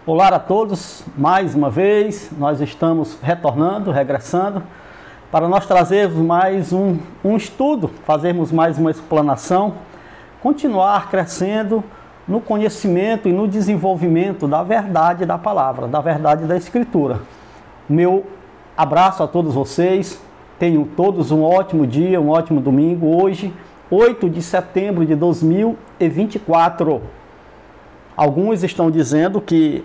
Olá a todos, mais uma vez nós estamos regressando, para nós trazermos mais um estudo, fazermos mais uma explanação, continuar crescendo no conhecimento e no desenvolvimento da verdade da palavra, da verdade da Escritura. Meu abraço a todos vocês, tenham todos um ótimo dia, um ótimo domingo, hoje, 8 de setembro de 2024. Alguns estão dizendo que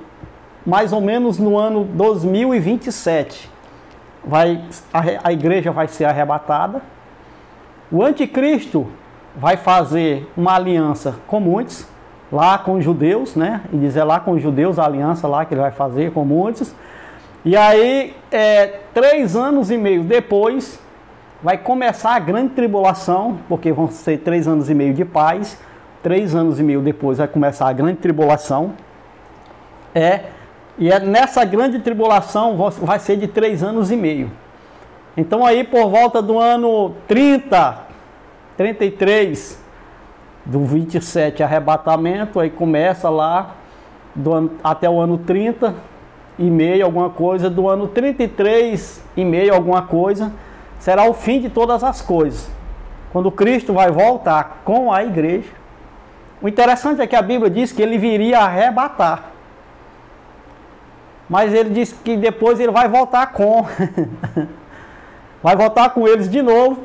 mais ou menos no ano 2027 a igreja vai ser arrebatada. O anticristo vai fazer uma aliança com muitos, lá com os judeus, né? E dizer lá com os judeus a aliança lá que ele vai fazer com muitos. E aí, 3 anos e meio depois, vai começar a grande tribulação, porque vão ser 3 anos e meio de paz. 3 anos e meio depois vai começar a grande tribulação. E nessa grande tribulação vai ser de 3 anos e meio. Então aí por volta do ano 33, do 27 arrebatamento, aí começa lá até o ano 30 e meio, alguma coisa, do ano 33 e meio, alguma coisa, será o fim de todas as coisas. Quando Cristo vai voltar com a igreja. O interessante é que a Bíblia diz que ele viria arrebatar. Mas ele disse que depois ele vai voltar vai voltar com eles de novo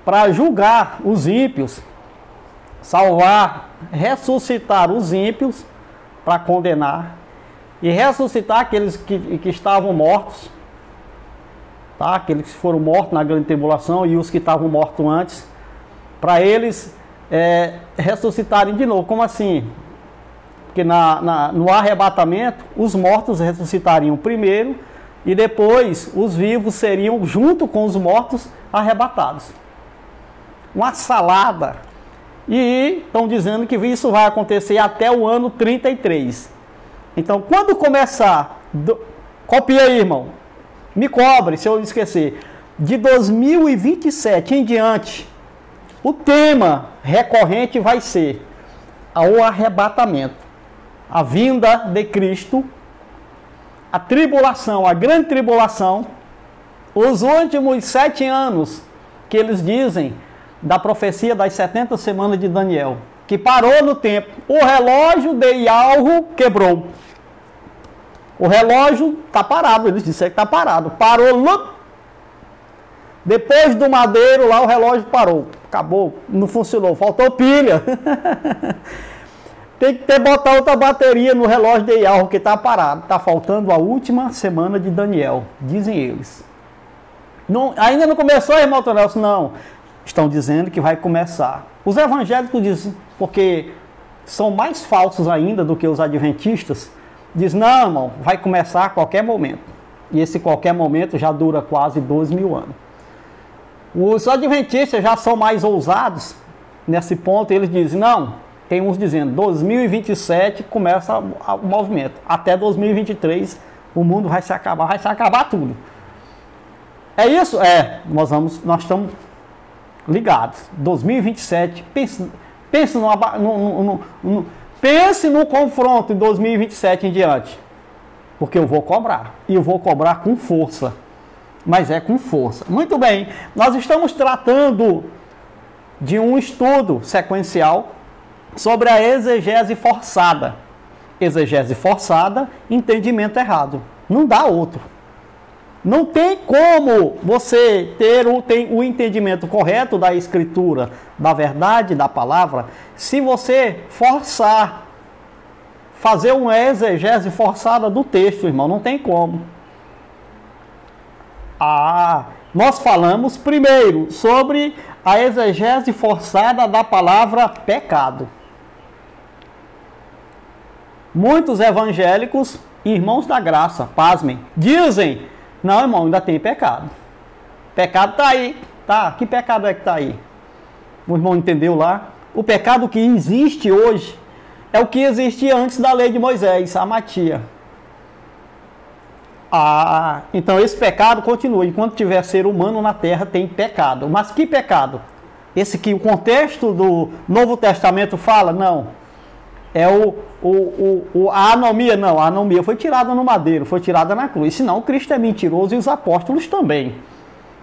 para julgar os ímpios, salvar, ressuscitar os ímpios para condenar e ressuscitar aqueles que estavam mortos, tá? Aqueles que foram mortos na grande tribulação e os que estavam mortos antes, para eles ressuscitarem de novo. Como assim? Porque no arrebatamento, os mortos ressuscitariam primeiro e depois os vivos seriam, junto com os mortos, arrebatados. Uma salada. E estão dizendo que isso vai acontecer até o ano 33. Então, quando começar, copia aí, irmão, me cobre se eu esquecer, de 2027 em diante, o tema recorrente vai ser o arrebatamento. A vinda de Cristo, a tribulação, a grande tribulação, os últimos 7 anos que eles dizem da profecia das 70 semanas de Daniel, que parou no tempo. O relógio de Ialro quebrou. O relógio está parado, eles disseram que está parado. Parou, depois do madeiro lá o relógio parou, acabou, não funcionou, faltou pilha. Tem que botar outra bateria no relógio de Ialro, que está parado. Está faltando a última semana de Daniel, dizem eles. Ainda não começou, irmão Tonelson? Não. Estão dizendo que vai começar. Os evangélicos dizem, porque são mais falsos ainda do que os adventistas, dizem, não, irmão, vai começar a qualquer momento. E esse qualquer momento já dura quase 2000 anos. Os adventistas já são mais ousados nesse ponto, eles dizem, não. Tem uns dizendo, 2027 começa o movimento. Até 2023 o mundo vai se acabar tudo. É isso? Nós estamos ligados. 2027, pense no confronto em 2027 em diante. Porque eu vou cobrar. E eu vou cobrar com força. Mas é com força. Muito bem, nós estamos tratando de um estudo sequencial sobre a exegese forçada. Exegese forçada, entendimento errado. Não dá outro. Não tem como você ter o entendimento correto da Escritura, da verdade, da palavra, se você forçar, fazer uma exegese forçada do texto, irmão. Não tem como. Nós falamos primeiro sobre a exegese forçada da palavra pecado. Muitos evangélicos, irmãos da graça, pasmem, dizem, não, irmão, ainda tem pecado. Pecado está aí. Tá, que pecado é que está aí? O irmão entendeu lá? O pecado que existe hoje é o que existia antes da lei de Moisés, a matia. Então esse pecado continua. Enquanto tiver ser humano na terra, tem pecado. Mas que pecado? Esse que o contexto do Novo Testamento fala? Não. é a anomia. Não, a anomia foi tirada no madeiro, foi tirada na cruz. Senão Cristo é mentiroso e os apóstolos também.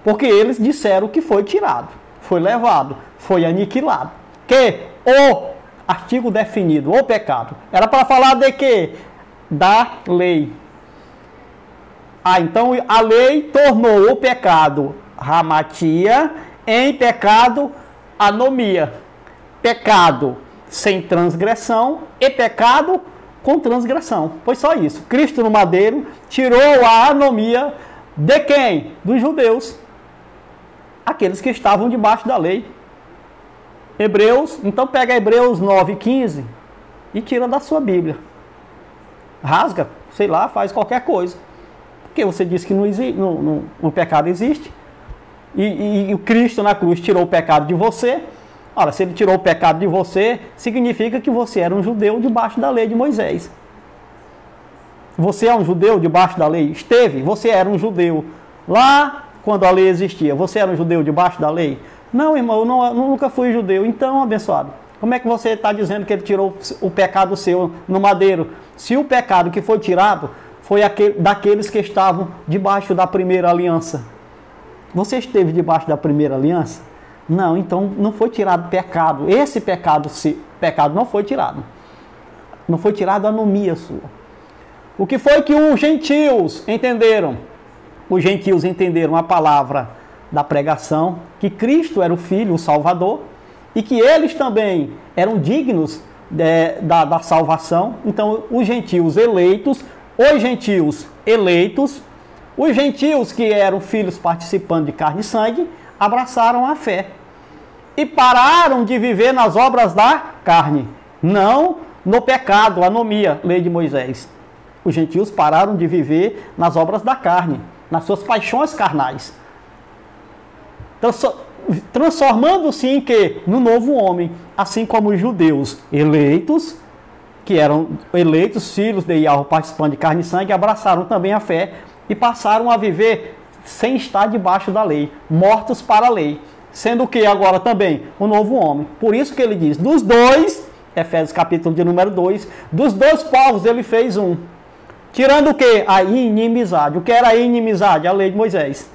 Porque eles disseram que foi tirado, foi levado, foi aniquilado. Que o artigo definido, o pecado, era para falar de quê? Da lei. Então a lei tornou o pecado hamatia em pecado anomia. Pecado sem transgressão e pecado com transgressão. Foi só isso. Cristo no madeiro tirou a anomia de quem? Dos judeus. Aqueles que estavam debaixo da lei. Hebreus, então pega Hebreus 9:15 e tira da sua Bíblia. Rasga, sei lá, faz qualquer coisa. Porque você disse que não existe, o pecado existe. E o Cristo na cruz tirou o pecado de você. Ora, se ele tirou o pecado de você, significa que você era um judeu debaixo da lei de Moisés. Você é um judeu debaixo da lei? Esteve, você era um judeu lá quando a lei existia. Você era um judeu debaixo da lei? Não, irmão, eu nunca fui judeu. Então, abençoado, como é que você está dizendo que ele tirou o pecado seu no madeiro? Se o pecado que foi tirado foi daqueles que estavam debaixo da primeira aliança. Você esteve debaixo da primeira aliança? Não, então não foi tirado pecado. Esse pecado não foi tirado. Não foi tirado a anomia sua. O que foi que os gentios entenderam? Os gentios entenderam a palavra da pregação, que Cristo era o Filho, o Salvador, e que eles também eram dignos da salvação. Então, os gentios eleitos, os gentios que eram filhos participando de carne e sangue, abraçaram a fé e pararam de viver nas obras da carne, não no pecado, anomia, lei de Moisés. Os gentios pararam de viver nas obras da carne, nas suas paixões carnais, transformando-se em quê? No novo homem, assim como os judeus eleitos, que eram eleitos filhos de Yahweh, participando de carne e sangue, abraçaram também a fé e passaram a viver sem estar debaixo da lei, mortos para a lei, sendo que agora também o novo homem. Por isso que ele diz, dos dois, Efésios capítulo de número 2, dos dois povos ele fez um, tirando o que? A inimizade. O que era a inimizade? A lei de Moisés.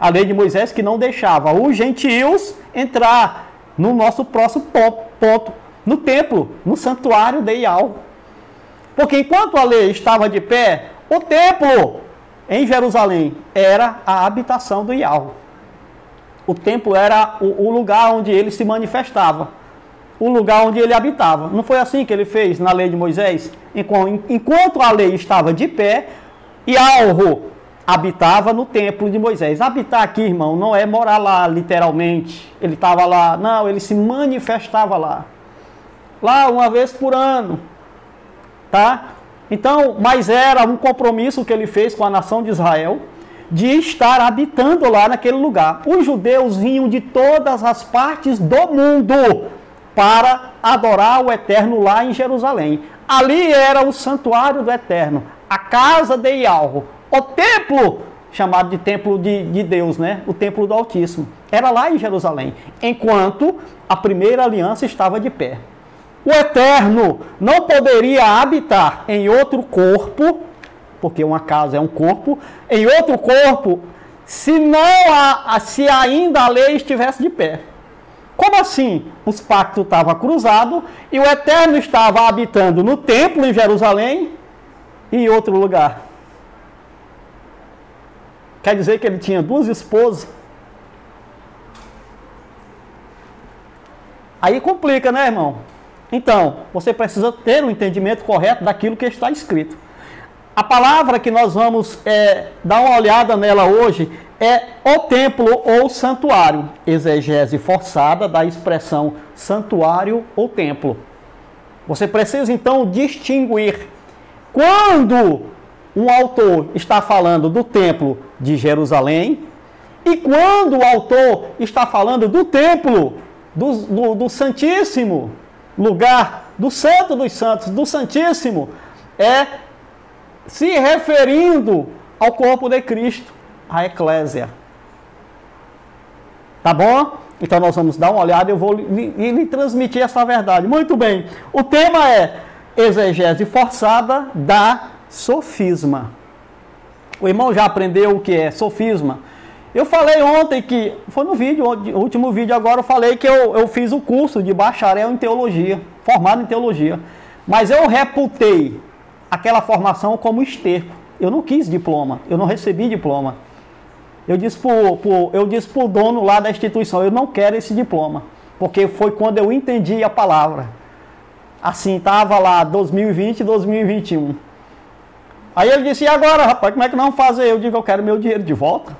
A lei de Moisés que não deixava os gentios entrar no nosso próximo ponto, no templo, no santuário de Yahweh. Porque enquanto a lei estava de pé, o templo em Jerusalém era a habitação do Yahweh. O templo era o lugar onde ele se manifestava, o lugar onde ele habitava. Não foi assim que ele fez na lei de Moisés? Enquanto a lei estava de pé, Yahweh habitava no templo de Moisés. Habitar aqui, irmão, não é morar lá literalmente. Ele estava lá, não, ele se manifestava lá. Lá uma vez por ano, tá? Então, mas era um compromisso que ele fez com a nação de Israel, de estar habitando lá naquele lugar. Os judeus vinham de todas as partes do mundo para adorar o Eterno lá em Jerusalém. Ali era o santuário do Eterno, a casa de Yahweh, o templo, chamado de templo de Deus, né? O templo do Altíssimo. Era lá em Jerusalém, enquanto a primeira aliança estava de pé. O Eterno não poderia habitar em outro corpo, porque uma casa é um corpo, em outro corpo, se ainda a lei estivesse de pé. Como assim? Os pactos estavam cruzados e o Eterno estava habitando no templo em Jerusalém e em outro lugar. Quer dizer que ele tinha duas esposas? Aí complica, né, irmão? Então, você precisa ter um entendimento correto daquilo que está escrito. A palavra que nós vamos dar uma olhada nela hoje é o templo ou santuário. Exegese forçada da expressão santuário ou templo. Você precisa então distinguir quando um autor está falando do templo de Jerusalém e quando o autor está falando do templo do Santíssimo, lugar do Santo dos Santos, do Santíssimo, se referindo ao corpo de Cristo, a eclésia. Tá bom? Então nós vamos dar uma olhada e eu vou lhe transmitir essa verdade. Muito bem, o tema é exegese forçada da sofisma. O irmão já aprendeu o que é sofisma? Eu falei ontem que, foi no vídeo, o último vídeo agora, eu falei que eu fiz o curso de bacharel em teologia, formado em teologia. Mas eu reputei aquela formação como esterco. Eu não quis diploma, eu não recebi diploma. Eu disse pro dono lá da instituição, eu não quero esse diploma. Porque foi quando eu entendi a palavra. Assim, estava lá 2020 e 2021. Aí ele disse, e agora, rapaz, como é que não fazer? Eu digo, eu quero meu dinheiro de volta.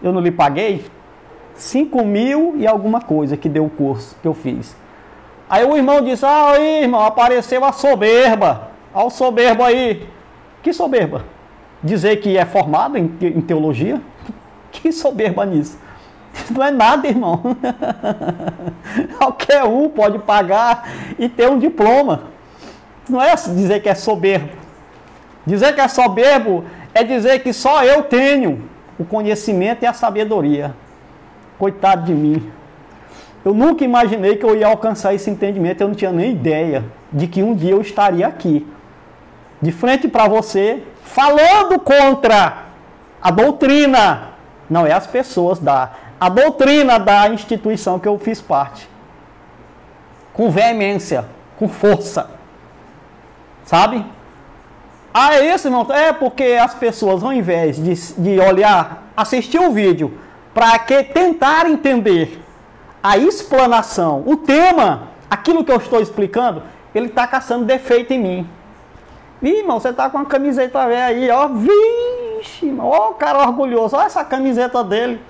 Eu não lhe paguei 5.000 e alguma coisa que deu o curso que eu fiz. Aí o irmão disse, aí irmão, apareceu a soberba. Olha o soberbo aí. Que soberba? Dizer que é formado em teologia? Que soberba nisso? Isso não é nada, irmão. Qualquer um pode pagar e ter um diploma. Não é dizer que é soberbo. Dizer que é soberbo é dizer que só eu tenho o conhecimento e a sabedoria. Coitado de mim. Eu nunca imaginei que eu ia alcançar esse entendimento. Eu não tinha nem ideia de que um dia eu estaria aqui, de frente para você, falando contra a doutrina. Não é as pessoas, a doutrina da instituição que eu fiz parte. Com veemência, com força. Sabe? Ah, é isso, irmão? É porque as pessoas, ao invés de olhar, assistir o vídeo, para que tentar entender a explanação, o tema, aquilo que eu estou explicando, ele está caçando defeito em mim. Ih, irmão, você está com uma camiseta velha aí, ó. Vixe, irmão, ó o cara orgulhoso, ó essa camiseta dele.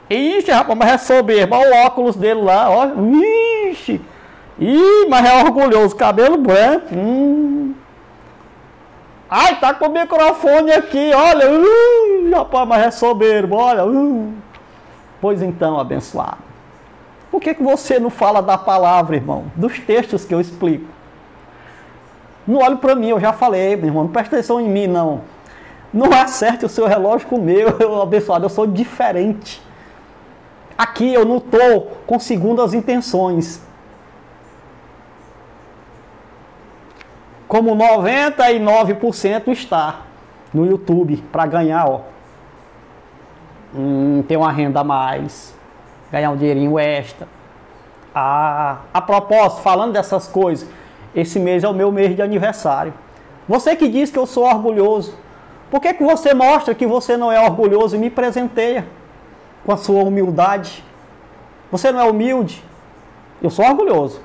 Ixi, rapaz, mas é soberbo, ó o óculos dele lá, ó. Vixe. Ih, mas é orgulhoso, cabelo branco. Ai, tá com o microfone aqui, olha. Rapaz, mas é soberbo, olha. Pois então, abençoado. Por que você não fala da palavra, irmão? Dos textos que eu explico. Não olhe para mim, eu já falei, meu irmão. Não presta atenção em mim, não. Não acerte o seu relógio com o meu, abençoado. Eu sou diferente. Aqui eu não estou com segundas intenções. Como 99% está no YouTube para ganhar, ó. Ter uma renda a mais, ganhar um dinheirinho extra. A propósito, falando dessas coisas, esse mês é o meu mês de aniversário. Você que diz que eu sou orgulhoso, por que você mostra que você não é orgulhoso e me presenteia com a sua humildade? Você não é humilde? Eu sou orgulhoso.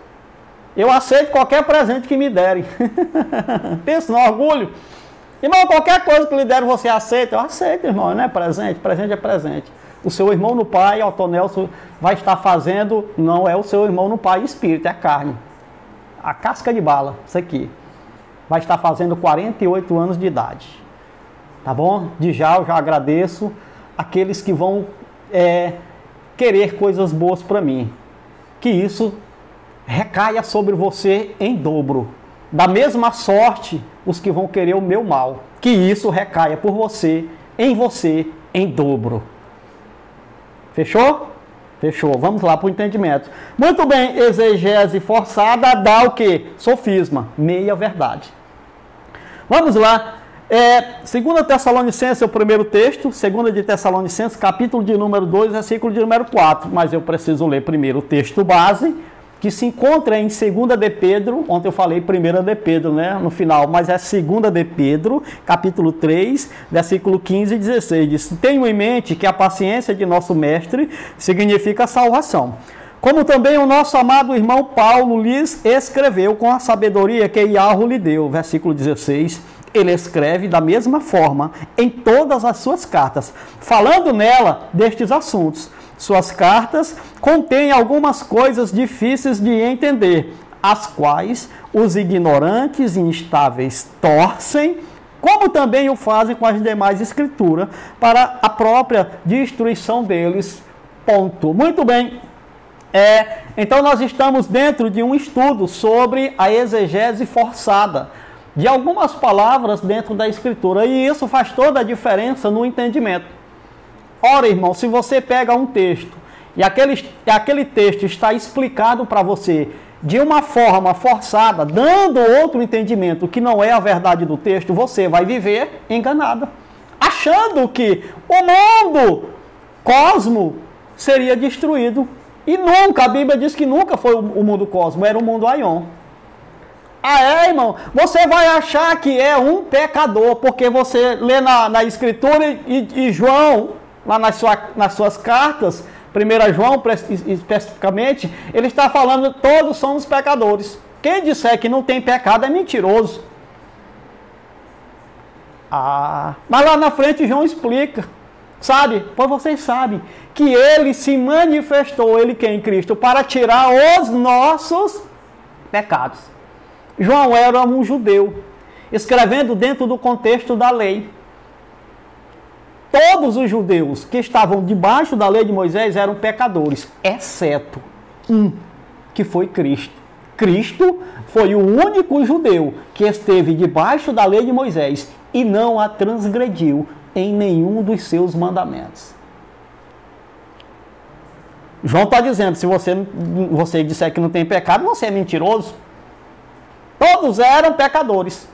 Eu aceito qualquer presente que me derem. Pensa no orgulho. Irmão, qualquer coisa que lhe derem você aceita? Eu aceito, irmão, não é presente? Presente é presente. O seu irmão no Pai, Altonelso, vai estar fazendo, não é o seu irmão no Pai espírito, é a carne. A casca de bala, isso aqui. Vai estar fazendo 48 anos de idade. Tá bom? Eu já agradeço aqueles que vão querer coisas boas para mim. Que isso recaia sobre você em dobro. Da mesma sorte, os que vão querer o meu mal. Que isso recaia por você, em dobro. Fechou? Fechou. Vamos lá para o entendimento. Muito bem, exegese forçada dá o quê? Sofisma, meia verdade. Vamos lá. 2 Tessalonicenses é o primeiro texto, 2 de Tessalonicenses, capítulo de número 2, versículo de número 4. Mas eu preciso ler primeiro o texto base, que se encontra em 2 de Pedro, ontem eu falei 1 de Pedro, né, no final, mas é 2 de Pedro, capítulo 3, versículo 15 e 16, diz: tenho em mente que a paciência de nosso mestre significa salvação, como também o nosso amado irmão Paulo lhes escreveu com a sabedoria que Yahweh lhe deu, versículo 16, ele escreve da mesma forma em todas as suas cartas, falando nela destes assuntos. Suas cartas contêm algumas coisas difíceis de entender, as quais os ignorantes e instáveis torcem, como também o fazem com as demais escrituras, para a própria destruição deles. Ponto. Muito bem. Então nós estamos dentro de um estudo sobre a exegese forçada de algumas palavras dentro da escritura, e isso faz toda a diferença no entendimento. Ora, irmão, se você pega um texto e aquele texto está explicado para você de uma forma forçada, dando outro entendimento que não é a verdade do texto, você vai viver enganado, achando que o mundo cosmo seria destruído. E nunca, a Bíblia diz que nunca foi o mundo cosmo, era o mundo aion. Ah, é, irmão? Você vai achar que é um pecador, porque você lê na Escritura e João, lá nas suas cartas, 1 João especificamente, ele está falando que todos somos pecadores. Quem disser que não tem pecado é mentiroso. Ah, mas lá na frente João explica, sabe? Pois vocês sabem que ele se manifestou, ele que é em Cristo, para tirar os nossos pecados. João era um judeu, escrevendo dentro do contexto da lei. Todos os judeus que estavam debaixo da lei de Moisés eram pecadores, exceto um, que foi Cristo. Cristo foi o único judeu que esteve debaixo da lei de Moisés e não a transgrediu em nenhum dos seus mandamentos. João está dizendo, se você disser que não tem pecado, você é mentiroso. Todos eram pecadores.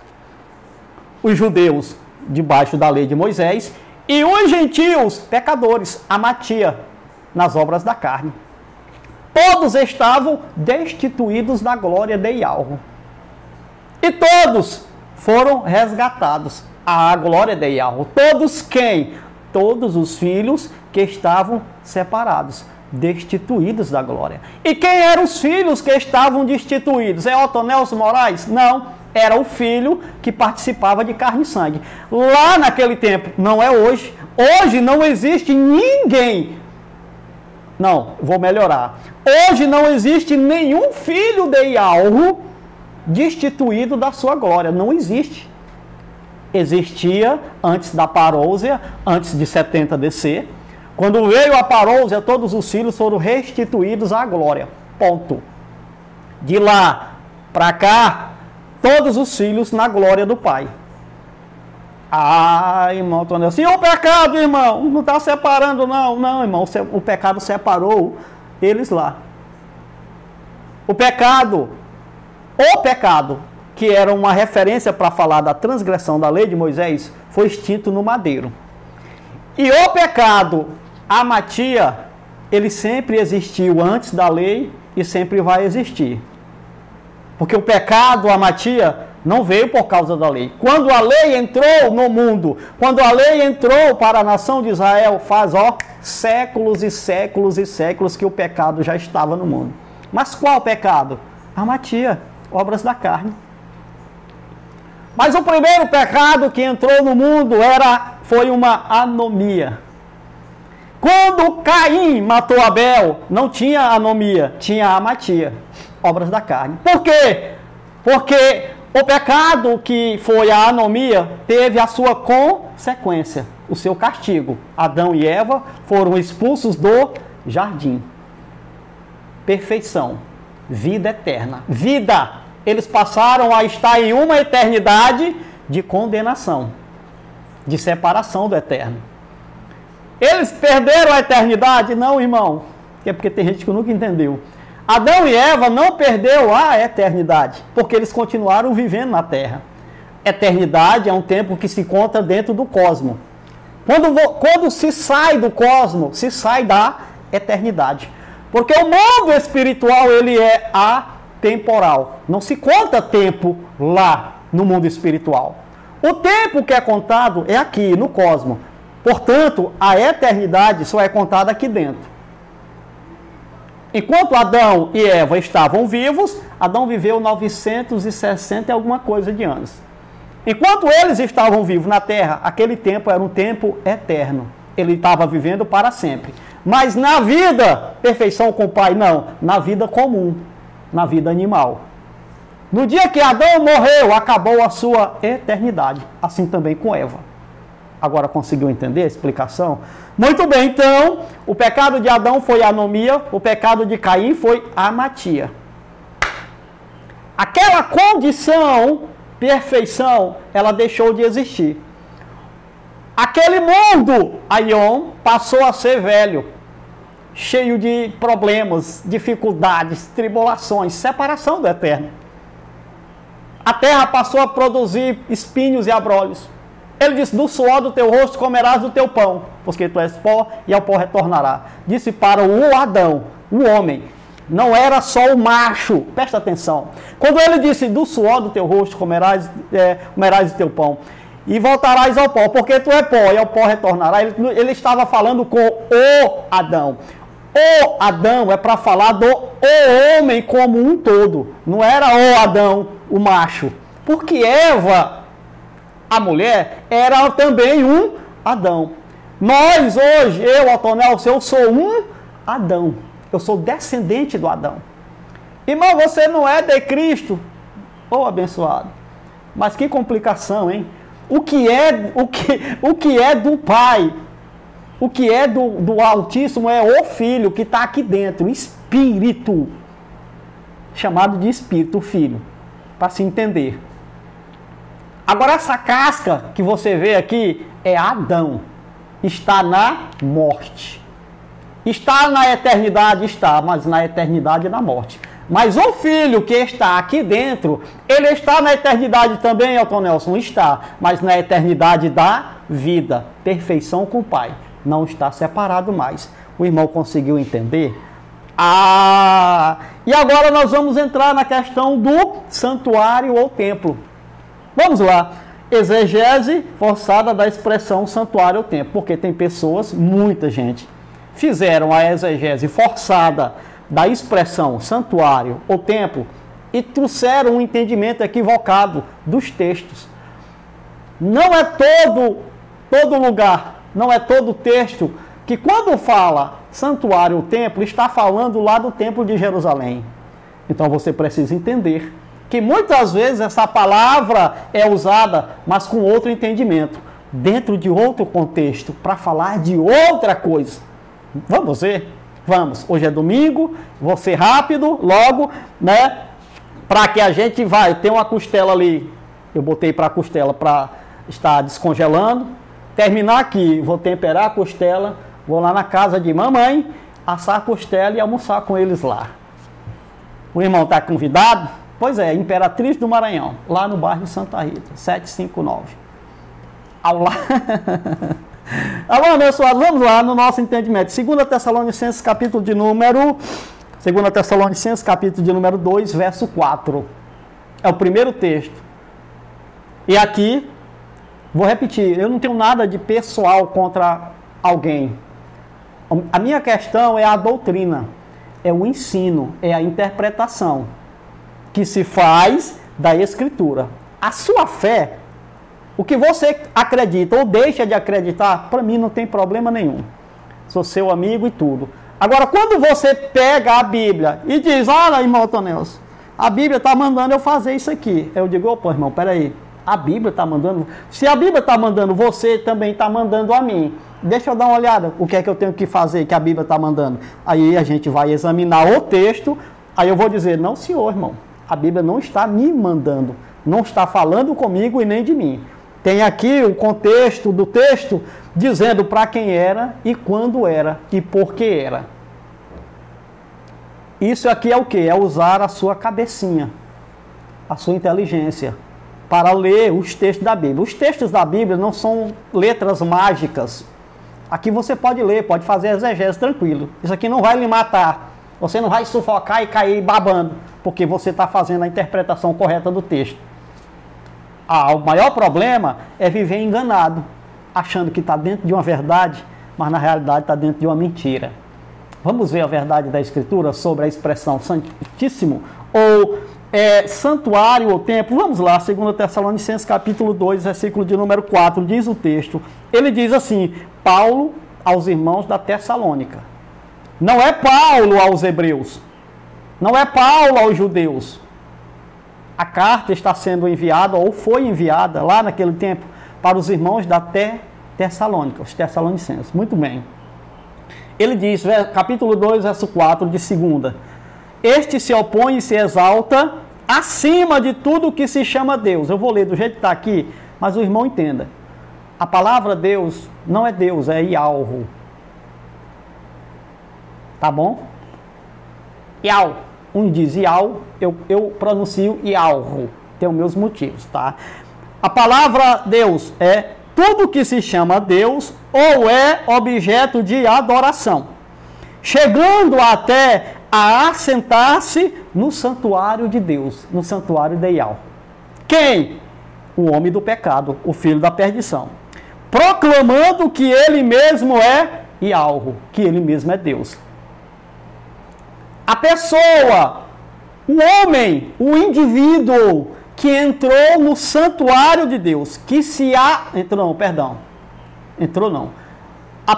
Os judeus debaixo da lei de Moisés e os gentios pecadores, amatia, nas obras da carne. Todos estavam destituídos da glória de Yahweh. E todos foram resgatados à glória de Yahweh. Todos quem? Todos os filhos que estavam separados, destituídos da glória. E quem eram os filhos que estavam destituídos? É Otto Nelson Moraes? Não. Era o filho que participava de carne e sangue. Lá naquele tempo, não é hoje. Hoje não existe ninguém. Não, vou melhorar. Hoje não existe nenhum filho de Yahweh destituído da sua glória. Não existe. Existia antes da parousia, antes de 70 DC. Quando veio a parousia, todos os filhos foram restituídos à glória. Ponto. De lá para cá, todos os filhos na glória do Pai. Ah, irmão, tô assim, o pecado, irmão, não está separando, não. Não, irmão, o pecado separou eles lá. O pecado, que era uma referência para falar da transgressão da lei de Moisés, foi extinto no madeiro. E o pecado, amatia, ele sempre existiu antes da lei e sempre vai existir. Porque o pecado, amatia, não veio por causa da lei. Quando a lei entrou no mundo, quando a lei entrou para a nação de Israel, faz séculos e séculos e séculos que o pecado já estava no mundo. Mas qual pecado? Amatia, obras da carne. Mas o primeiro pecado que entrou no mundo foi uma anomia. Quando Caim matou Abel, não tinha anomia, tinha amatia, obras da carne. Por quê? Porque o pecado que foi a anomia teve a sua consequência, o seu castigo. Adão e Eva foram expulsos do jardim. Perfeição, vida eterna. Vida, eles passaram a estar em uma eternidade de condenação, de separação do eterno. Eles perderam a eternidade? Não, irmão. É porque tem gente que nunca entendeu. Adão e Eva não perderam a eternidade, porque eles continuaram vivendo na Terra. Eternidade é um tempo que se encontra dentro do cosmo. Quando se sai do cosmo, se sai da eternidade. Porque o mundo espiritual, ele é atemporal. Não se conta tempo lá no mundo espiritual. O tempo que é contado é aqui, no cosmo. Portanto, a eternidade só é contada aqui dentro. Enquanto Adão e Eva estavam vivos, Adão viveu 960 e alguma coisa de anos. Enquanto eles estavam vivos na terra, aquele tempo era um tempo eterno. Ele estava vivendo para sempre. Mas na vida, perfeição com o Pai, não. Na vida comum, na vida animal. No dia que Adão morreu, acabou a sua eternidade. Assim também com Eva. Agora conseguiu entender a explicação? Muito bem, então, o pecado de Adão foi anomia, o pecado de Caim foi amatia. Aquela condição, perfeição, ela deixou de existir. Aquele mundo, aion, passou a ser velho, cheio de problemas, dificuldades, tribulações, separação do eterno. A terra passou a produzir espinhos e abrolhos. Ele disse, do suor do teu rosto comerás do teu pão, porque tu és pó e ao pó retornará. Disse para o Adão, o homem, não era só o macho, presta atenção. Quando ele disse, do suor do teu rosto comerás o teu pão, e voltarás ao pó, porque tu é pó e ao pó retornará. Ele estava falando com o Adão. O Adão é para falar do o homem como um todo. Não era o Adão, o macho. Porque Eva, a mulher, era também um Adão. Nós hoje, eu, Otonel, eu sou um Adão. Eu sou descendente do Adão. Irmão, você não é de Cristo. Oh, abençoado. Mas que complicação, hein? O que é do Pai, o que é do Altíssimo é o Filho que está aqui dentro, o Espírito, chamado de Espírito, o Filho, para se entender. Agora essa casca que você vê aqui é Adão, está na morte. Está na eternidade, está, mas na eternidade da morte. Mas o Filho que está aqui dentro, ele está na eternidade também, Elton Nelson? Está, mas na eternidade da vida, perfeição com o Pai. Não está separado mais. O irmão conseguiu entender? E agora nós vamos entrar na questão do santuário ou templo. Vamos lá. Exegese forçada da expressão santuário ou templo. Porque tem pessoas, muita gente, fizeram a exegese forçada da expressão santuário ou templo e trouxeram um entendimento equivocado dos textos. Não é todo lugar, não é todo texto que quando fala santuário ou templo, está falando lá do templo de Jerusalém. Então você precisa entender que muitas vezes essa palavra é usada, mas com outro entendimento, dentro de outro contexto, para falar de outra coisa. Vamos ver? Vamos, hoje é domingo, vou ser rápido, logo, né? Para que a gente vai ter uma costela ali, eu botei para a costela para estar descongelando. Terminar aqui, vou temperar a costela, vou lá na casa de mamãe, assar a costela e almoçar com eles lá. O irmão está convidado? Pois é, Imperatriz do Maranhão, lá no bairro de Santa Rita, 759. Ao lado. Alô, abençoado, vamos lá no nosso entendimento. 2 Tessalonicenses, capítulo de número 2, verso 4. É o primeiro texto. E aqui, vou repetir, eu não tenho nada de pessoal contra alguém. A minha questão é a doutrina, é o ensino, é a interpretação que se faz da Escritura. A sua fé, o que você acredita ou deixa de acreditar, para mim não tem problema nenhum. Sou seu amigo e tudo. Agora, quando você pega a Bíblia e diz, olha, irmão Otonelson, a Bíblia está mandando eu fazer isso aqui. Eu digo, opa, irmão, peraí. A Bíblia está mandando... Se a Bíblia está mandando, você também está mandando a mim. Deixa eu dar uma olhada, o que é que eu tenho que fazer que a Bíblia está mandando. Aí a gente vai examinar o texto, aí eu vou dizer, não senhor, irmão, a Bíblia não está me mandando, não está falando comigo e nem de mim. Tem aqui o contexto do texto dizendo para quem era e quando era e por que era. Isso aqui é o que? É usar a sua cabecinha, a sua inteligência, para ler os textos da Bíblia. Os textos da Bíblia não são letras mágicas. Aqui você pode ler, pode fazer exegese tranquilo. Isso aqui não vai lhe matar. Você não vai sufocar e cair babando, porque você está fazendo a interpretação correta do texto. O maior problema é viver enganado, achando que está dentro de uma verdade, mas na realidade está dentro de uma mentira. Vamos ver a verdade da Escritura sobre a expressão santíssimo ou santuário ou templo. Vamos lá, 2 Tessalonicenses capítulo 2, versículo de número 4, diz o texto. Ele diz assim, Paulo aos irmãos da Tessalônica. Não é Paulo aos hebreus, não é Paulo aos judeus. A carta está sendo enviada, ou foi enviada, lá naquele tempo, para os irmãos da Tessalônica, os tessalonicenses. Muito bem. Ele diz, capítulo 2, verso 4, de 2. Este se opõe e se exalta acima de tudo que se chama Deus. Eu vou ler do jeito que está aqui, mas o irmão entenda. A palavra Deus não é Deus, é Ialvo. Tá bom? Iau. Um diz Iau, eu pronuncio Iau. Tem os meus motivos, tá? A palavra Deus é tudo que se chama Deus ou é objeto de adoração, chegando até a assentar-se no santuário de Deus, no santuário de Iau. Quem? O homem do pecado, o filho da perdição, proclamando que ele mesmo é Iau, que ele mesmo é Deus. A pessoa, o homem, o indivíduo que entrou no santuário de Deus, que se a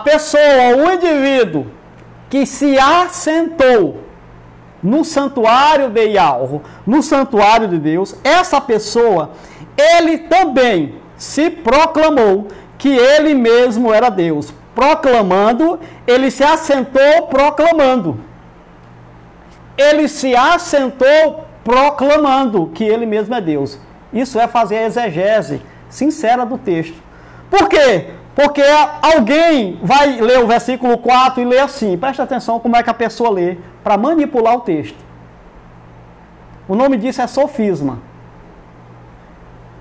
pessoa, o indivíduo que se assentou no santuário de Iau, no santuário de Deus, essa pessoa, ele também se proclamou que ele mesmo era Deus. Proclamando, ele se assentou proclamando. Ele se assentou proclamando que ele mesmo é Deus. Isso é fazer a exegese sincera do texto. Por quê? Porque alguém vai ler o versículo 4 e ler assim. Presta atenção como é que a pessoa lê para manipular o texto. O nome disso é sofisma.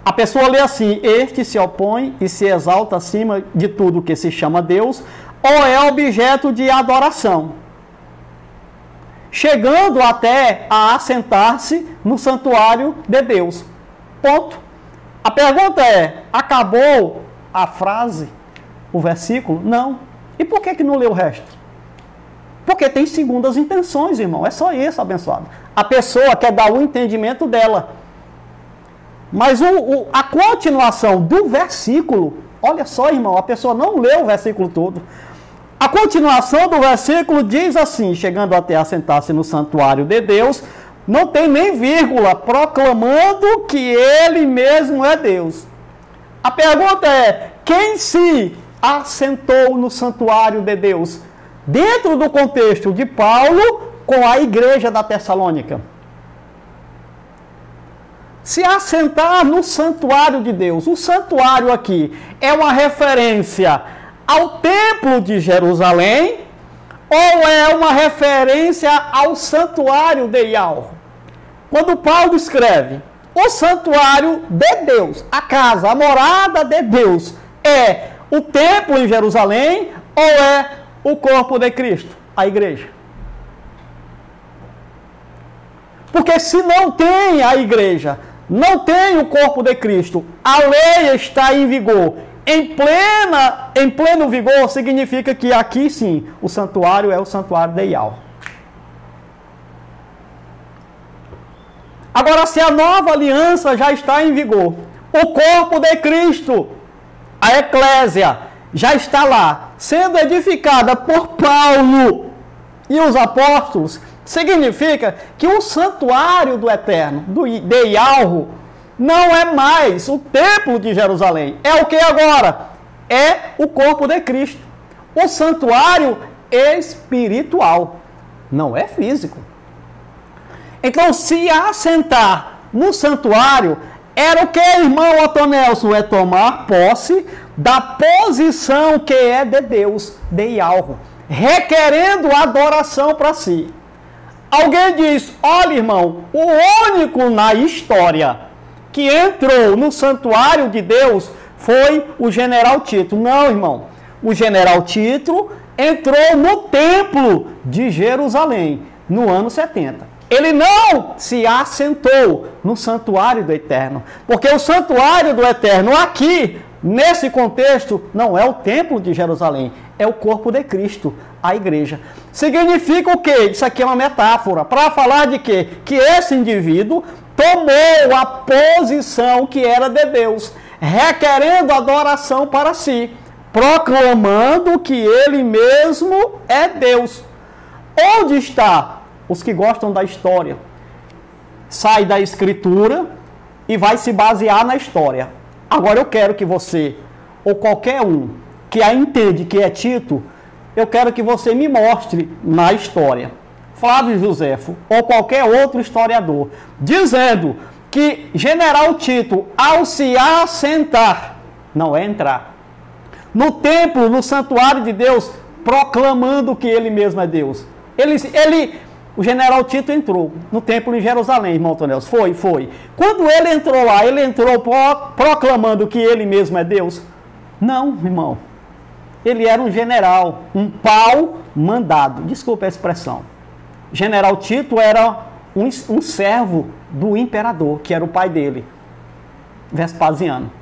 A pessoa lê assim: este se opõe e se exalta acima de tudo que se chama Deus, ou é objeto de adoração, chegando até a assentar-se no santuário de Deus. Ponto. A pergunta é: acabou a frase, o versículo? Não. E por que não leu o resto? Porque tem segundas intenções, irmão. É só isso, abençoado. A pessoa quer dar o entendimento dela. Mas a continuação do versículo, olha só, irmão, a pessoa não leu o versículo todo. A continuação do versículo diz assim: chegando até a sentar-se no santuário de Deus, não tem nem vírgula, proclamando que ele mesmo é Deus. A pergunta é: quem se assentou no santuário de Deus? Dentro do contexto de Paulo com a igreja da Tessalônica. Se assentar no santuário de Deus. O santuário aqui é uma referência ao templo de Jerusalém ou é uma referência ao santuário de Iau? Quando Paulo escreve o santuário de Deus, a casa, a morada de Deus, é o templo em Jerusalém ou é o corpo de Cristo, a igreja? Porque se não tem a igreja, não tem o corpo de Cristo, a lei está em vigor, em pleno vigor, significa que aqui sim, o santuário é o santuário de Iau. Agora, se a nova aliança já está em vigor, o corpo de Cristo, a eclésia, já está lá, sendo edificada por Paulo e os apóstolos, significa que o santuário do Eterno, de Iau, não é mais o templo de Jerusalém. É o que agora? É o corpo de Cristo. O santuário espiritual, não é físico. Então, se assentar no santuário, era o que, irmão Otto Nelson? É tomar posse da posição que é de Deus, de Iau, requerendo adoração para si. Alguém diz: olha, irmão, o único na história que entrou no santuário de Deus foi o general Tito. Não, irmão. O general Tito entrou no templo de Jerusalém no ano 70. Ele não se assentou no santuário do Eterno. Porque o santuário do Eterno aqui, nesse contexto, não é o templo de Jerusalém. É o corpo de Cristo, a igreja. Significa o quê? Isso aqui é uma metáfora. Para falar de quê? Que esse indivíduo tomou a posição que era de Deus, requerendo adoração para si, proclamando que ele mesmo é Deus. Onde está os que gostam da história? Sai da escritura e vai se basear na história. Agora eu quero que você, ou qualquer um que a entende que é Tito, eu quero que você me mostre na história, Flávio Josefo ou qualquer outro historiador, dizendo que general Tito, ao se assentar, não é entrar, no templo, no santuário de Deus, proclamando que ele mesmo é Deus. O general Tito entrou no templo em Jerusalém, irmão Tonel. Foi. Quando ele entrou lá, ele entrou proclamando que ele mesmo é Deus? Não, irmão. Ele era um general, um pau mandado. Desculpa a expressão. General Tito era um servo do imperador, que era o pai dele, Vespasiano.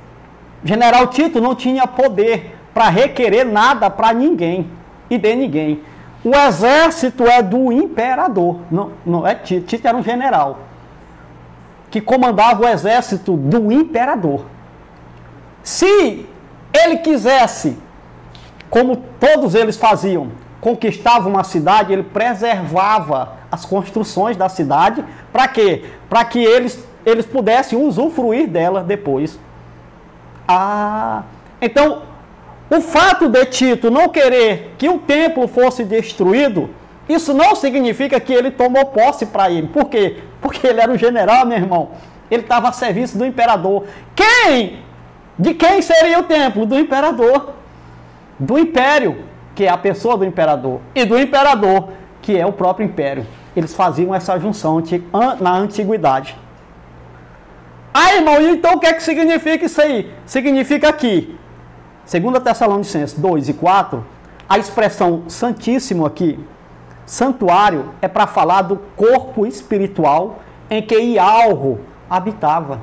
General Tito não tinha poder para requerer nada para ninguém e de ninguém. O exército é do imperador, não é Tito. Tito era um general que comandava o exército do imperador. Se ele quisesse, como todos eles faziam, conquistava uma cidade, ele preservava as construções da cidade. Para quê? Para que eles pudessem usufruir dela depois. Então, o fato de Tito não querer que o templo fosse destruído, isso não significa que ele tomou posse para ele. Por quê? Porque ele era um general, meu irmão. Ele estava a serviço do imperador. De quem seria o templo? Do imperador. Do império, que é a pessoa do imperador. E do imperador, que é o próprio império. Eles faziam essa junção na antiguidade. Irmão, então o que é que significa isso aí? Significa que 2 Tessalonicenses 2 e 4, a expressão santíssimo aqui, santuário, é para falar do corpo espiritual em que Ialro habitava.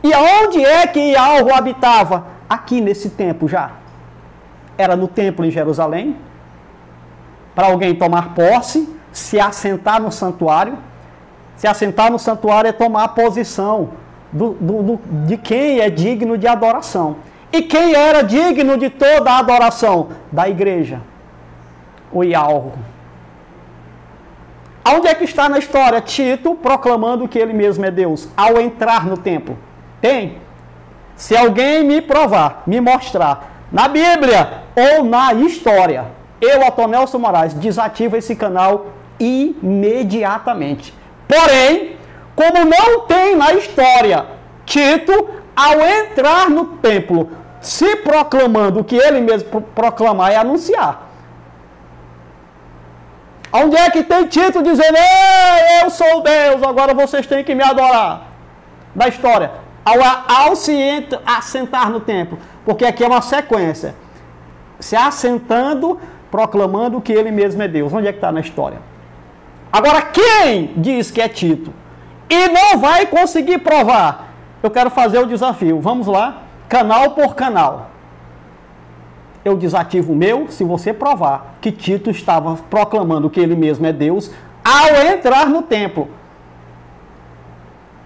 E aonde é que Ialro habitava? Aqui nesse templo já. Era no templo em Jerusalém, para alguém tomar posse, se assentar no santuário. Se assentar no santuário é tomar a posição de quem é digno de adoração. E quem era digno de toda a adoração? Da igreja. O Ialro. Onde é que está na história? Tito proclamando que ele mesmo é Deus, ao entrar no templo. Tem? Se alguém me provar, me mostrar, na Bíblia ou na história, eu, Otonelson Moraes, desativo esse canal imediatamente. Porém, como não tem na história, Tito, ao entrar no templo, se proclamando o que ele mesmo proclamar e anunciar. Onde é que tem Tito dizendo, eu sou Deus, agora vocês têm que me adorar? Da história. Ao se assentar no templo. Porque aqui é uma sequência. Se assentando, proclamando que ele mesmo é Deus. Onde é que está na história? Agora, quem diz que é Tito e não vai conseguir provar? Eu quero fazer o desafio. Vamos lá, canal por canal. Eu desativo o meu se você provar que Tito estava proclamando que ele mesmo é Deus ao entrar no templo.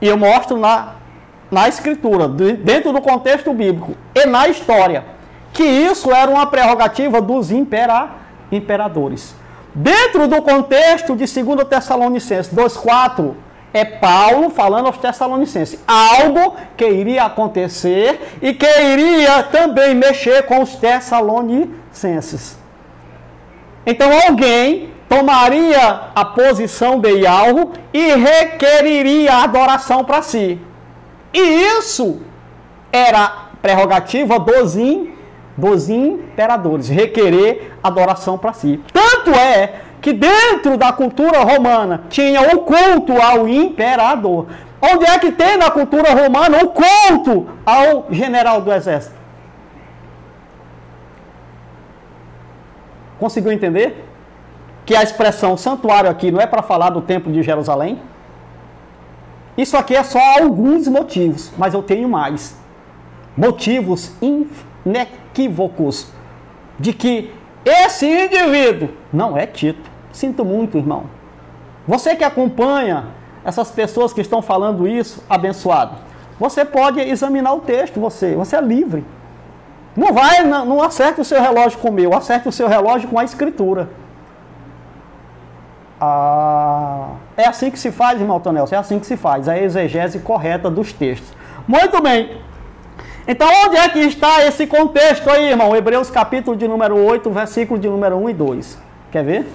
E eu mostro na escritura, dentro do contexto bíblico e na história, que isso era uma prerrogativa dos imperadores. Dentro do contexto de 2 Tessalonicenses 2,4, é Paulo falando aos Tessalonicenses algo que iria acontecer e que iria também mexer com os Tessalonicenses. Então alguém tomaria a posição de Ialro e requeriria adoração para si. E isso era prerrogativa dos imperadores, requerer adoração para si. Tanto é que dentro da cultura romana tinha o culto ao imperador. Onde é que tem na cultura romana o culto ao general do exército? Conseguiu entender? Que a expressão santuário aqui não é para falar do templo de Jerusalém? Isso aqui é só alguns motivos, mas eu tenho mais. Motivos inequívocos de que esse indivíduo não é Tito. Sinto muito, irmão. Você que acompanha essas pessoas que estão falando isso, abençoado, você pode examinar o texto, você é livre. Não acerte o seu relógio com o meu, acerte o seu relógio com a escritura. É assim que se faz, irmão Tonelson, é assim que se faz, a exegese correta dos textos. Muito bem. Então, onde é que está esse contexto aí, irmão? Hebreus capítulo de número 8, versículo de número 1 e 2. Quer ver?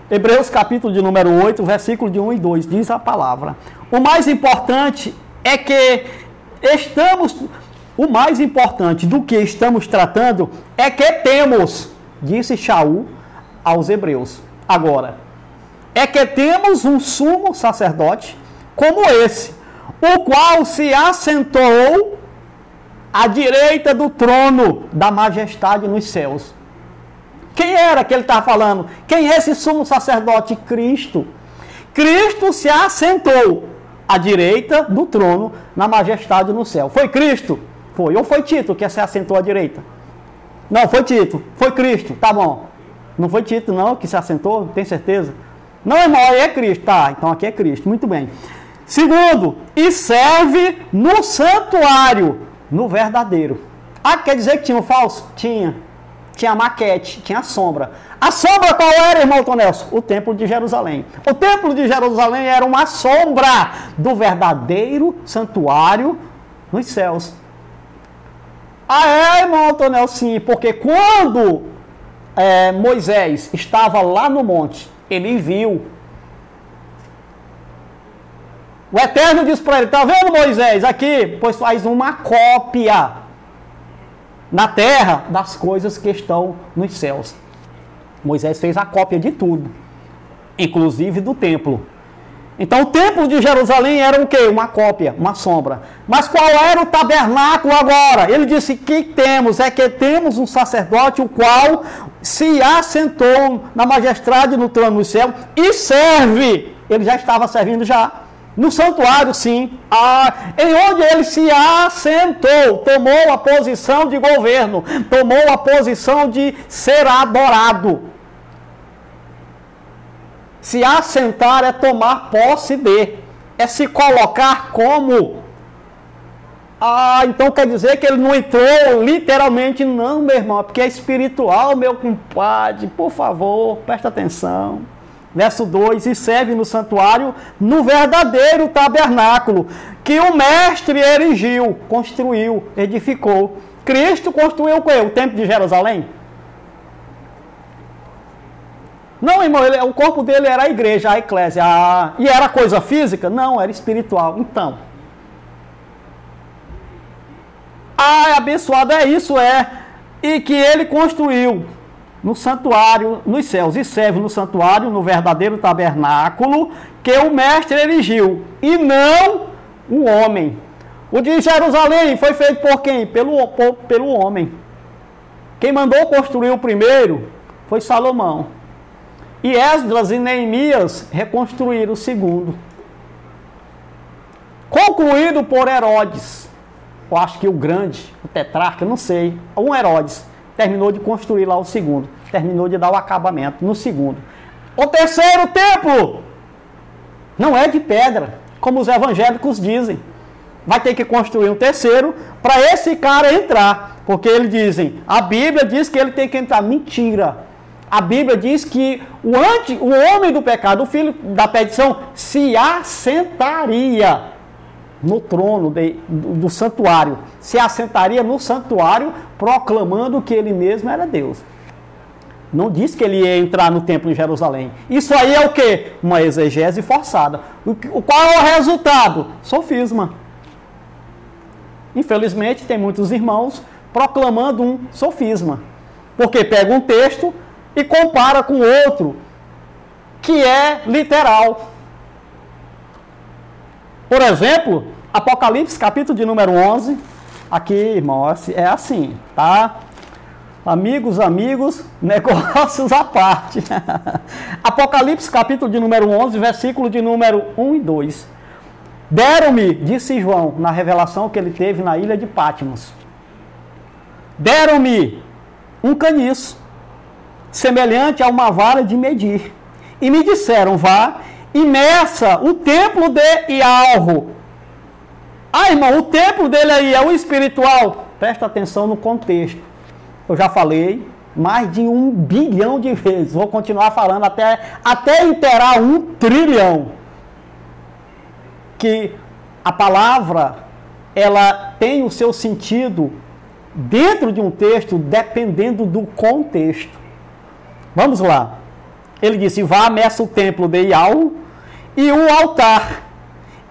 Hebreus capítulo de número 8, versículo de 1 e 2, diz a palavra. O mais importante é que o mais importante do que estamos tratando é que temos, disse Shaul aos hebreus. Agora, é que temos um sumo sacerdote como esse, o qual se assentou à direita do trono da majestade nos céus. Quem era que ele estava falando? Quem é esse sumo sacerdote? Cristo. Cristo se assentou à direita do trono na majestade no céu. Foi Cristo? Foi. Ou foi Tito que se assentou à direita? Não, foi Tito. Foi Cristo. Tá bom. Não foi Tito não que se assentou? Tem certeza? Não, irmão, aí é Cristo. Tá, então aqui é Cristo. Muito bem. Segundo, e serve no santuário, no verdadeiro. Ah, quer dizer que tinha o falso? Tinha. Tinha a maquete, tinha a sombra. A sombra qual era, irmão Tonelson? O Templo de Jerusalém. O Templo de Jerusalém era uma sombra do verdadeiro santuário nos céus. Ah, é, irmão Tonelson? Sim, porque quando Moisés estava lá no monte, ele viu. O Eterno disse para ele, tá vendo, Moisés, aqui? Pois faz uma cópia na terra das coisas que estão nos céus. Moisés fez a cópia de tudo, inclusive do templo. Então o templo de Jerusalém era o quê? Uma cópia, uma sombra. Mas qual era o tabernáculo agora? Ele disse que temos, é que temos um sacerdote o qual se assentou na majestade no trono do céu e serve. Ele já estava servindo já. No santuário, sim, em onde ele se assentou, tomou a posição de governo, tomou a posição de ser adorado. Se assentar é tomar posse de, é se colocar como. Então quer dizer que ele não entrou literalmente, não, meu irmão, porque é espiritual, meu compadre, por favor, presta atenção. Verso 2, e serve no santuário, no verdadeiro tabernáculo, que o mestre erigiu, construiu, edificou. Cristo construiu o quê? O templo de Jerusalém? Não, irmão, o corpo dele era a igreja, a eclésia. E era coisa física? Não, era espiritual. Então, abençoado é isso, e que ele construiu no santuário, nos céus, e serve no santuário, no verdadeiro tabernáculo, que o mestre erigiu, e não o homem. O de Jerusalém foi feito por quem? Pelo homem. Quem mandou construir o primeiro foi Salomão. E Esdras e Neemias reconstruíram o segundo. Concluído por Herodes. Eu acho que o grande, o tetrarca, não sei, um Herodes. Terminou de construir lá o segundo. Terminou de dar o acabamento no segundo. O terceiro templo não é de pedra, como os evangélicos dizem. Vai ter que construir um terceiro para esse cara entrar. Porque eles dizem, a Bíblia diz que ele tem que entrar. Mentira. A Bíblia diz que o homem do pecado, o filho da perdição, se assentaria no trono do santuário, se assentaria no santuário proclamando que ele mesmo era Deus. Não diz que ele ia entrar no templo em Jerusalém. Isso aí é o quê? Uma exegese forçada. Qual é o resultado? Sofisma. Infelizmente tem muitos irmãos proclamando um sofisma. Porque pega um texto e compara com outro que é literal. Por exemplo, Apocalipse, capítulo de número 11. Aqui, irmão, é assim, tá? Amigos, negócios à parte. Apocalipse, capítulo de número 11, versículo de número 1 e 2. Deram-me, disse João, na revelação que ele teve na ilha de Patmos. Deram-me um caniço, semelhante a uma vara de medir. E me disseram, vá e meça o templo de Ialro. Irmão, o templo dele aí é o espiritual. Presta atenção no contexto. Eu já falei mais de 1 bilhão de vezes. Vou continuar falando até inteirar 1 trilhão. Que a palavra, ela tem o seu sentido dentro de um texto, dependendo do contexto. Vamos lá. Ele disse, vá, meça o templo de Ialro e o altar,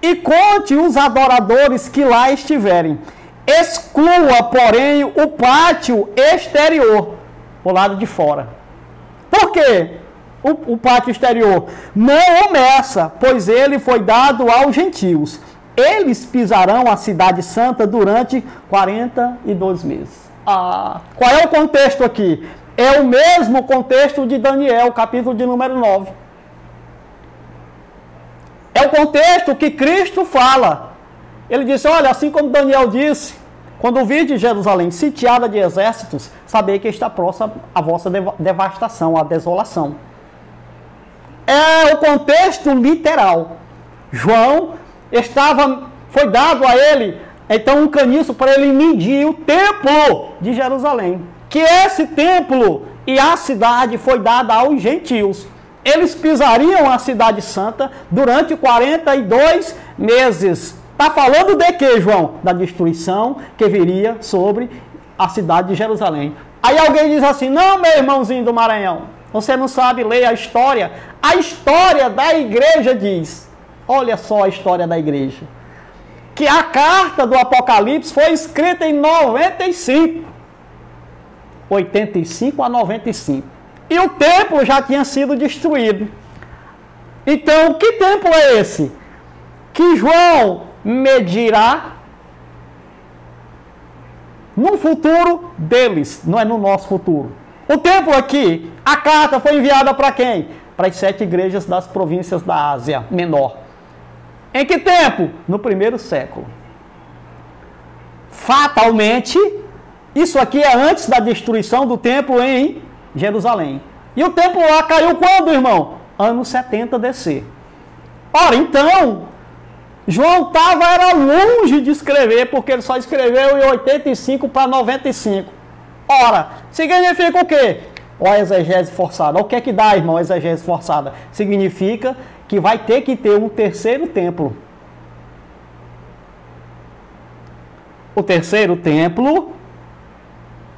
e conte os adoradores que lá estiverem. Exclua, porém, o pátio exterior, o lado de fora. Por quê? o pátio exterior. Não o meça, pois ele foi dado aos gentios. Eles pisarão a cidade santa durante 42 meses. Qual é o contexto aqui? É o mesmo contexto de Daniel, capítulo de número 9. É o contexto que Cristo fala. Ele disse, olha, assim como Daniel disse, quando vir de Jerusalém sitiada de exércitos, sabei que está próxima a vossa devastação, a desolação. É o contexto literal. João foi dado a ele, então, um caniço para ele medir o templo de Jerusalém. Que esse templo e a cidade foi dada aos gentios. Eles pisariam a cidade santa durante 42 meses. Está falando de quê, João? Da destruição que viria sobre a cidade de Jerusalém. Aí alguém diz assim, não, meu irmãozinho do Maranhão, você não sabe ler a história. A história da igreja diz, olha só a história da igreja, que a carta do Apocalipse foi escrita em 85 a 95. E o templo já tinha sido destruído. Então, que templo é esse? Que João medirá no futuro deles, não é no nosso futuro. O templo aqui, a carta foi enviada para quem? Para as 7 igrejas das províncias da Ásia Menor. Em que tempo? No 1º século. Fatalmente, isso aqui é antes da destruição do templo em Jerusalém. E o templo lá caiu quando, irmão? Ano 70 DC. Ora, então, João era longe de escrever, porque ele só escreveu em 85 para 95. Ora, significa o quê? A exegese forçada. O que é que dá, irmão, a exegese forçada? Significa que vai ter que ter um 3º templo. O 3º templo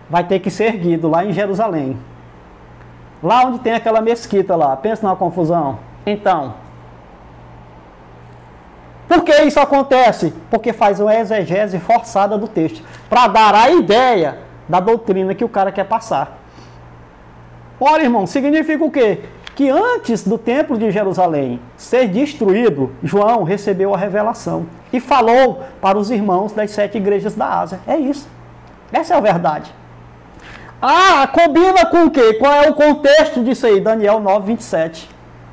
vai ter que ser erguido lá em Jerusalém. Lá onde tem aquela mesquita lá. Pensa numa confusão. Então, por que isso acontece? Porque faz uma exegese forçada do texto, para dar a ideia da doutrina que o cara quer passar. Ora, irmão, significa o quê? Que antes do templo de Jerusalém ser destruído, João recebeu a revelação e falou para os irmãos das 7 igrejas da Ásia. É isso. Essa é a verdade. Combina com o quê? Qual é o contexto disso aí? Daniel 9, 27.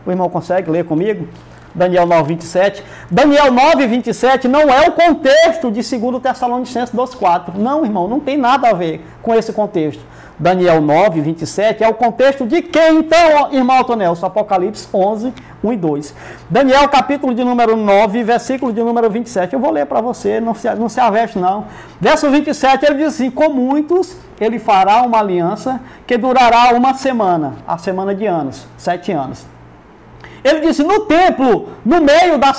O irmão consegue ler comigo? Daniel 9, 27. Daniel 9, 27 não é o contexto de 2 Tessalonicenses 2,4. Não, irmão, não tem nada a ver com esse contexto. Daniel 9, 27 é o contexto de quem, então, irmão Tonelson? Apocalipse 11, 1 e 2. Daniel, capítulo de número 9, versículo de número 27. Eu vou ler para você, não se aveste não. Verso 27, ele diz assim, com muitos ele fará uma aliança que durará uma semana, a semana de anos, 7 anos. Ele disse, no meio da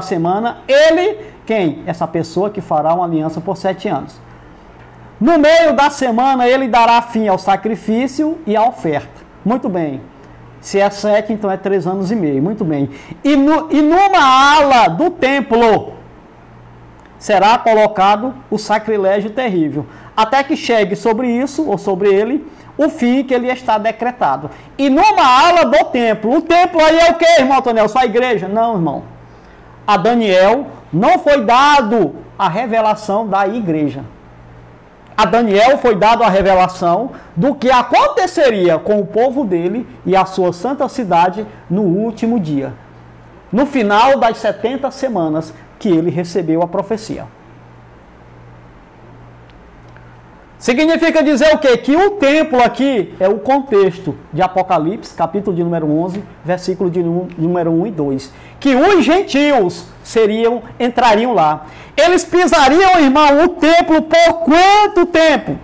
semana, ele, quem? Essa pessoa que fará uma aliança por 7 anos. No meio da semana, ele dará fim ao sacrifício e à oferta. Muito bem. Se é 7, então é 3 anos e meio. Muito bem. E numa ala do templo será colocado o sacrilégio terrível. Até que chegue sobre isso, ou sobre ele, o fim que ele está decretado. E numa ala do templo. O templo aí é o que, irmão Tonel? Só a igreja? Não, irmão. A Daniel não foi dado a revelação da igreja. A Daniel foi dado a revelação do que aconteceria com o povo dele e a sua santa cidade no último dia. No final das 70 semanas que ele recebeu a profecia. Significa dizer o quê? Que o templo aqui é o contexto de Apocalipse, capítulo de número 11, versículo de número 1 e 2. Que os gentios entrariam lá. Eles pisariam, irmão, o templo por quanto tempo?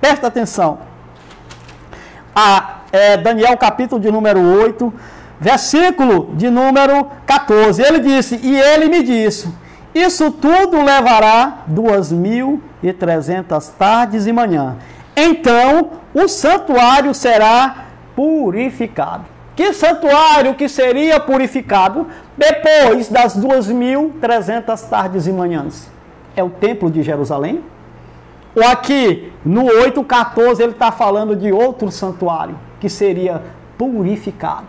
Presta atenção. Daniel, capítulo de número 8, versículo de número 14. Ele disse, e ele me disse, isso tudo levará 2.300 tardes e manhã. Então, o santuário será purificado. Que santuário que seria purificado depois das 2.300 tardes e manhãs? É o templo de Jerusalém? Ou aqui, no 8,14, ele está falando de outro santuário, que seria purificado.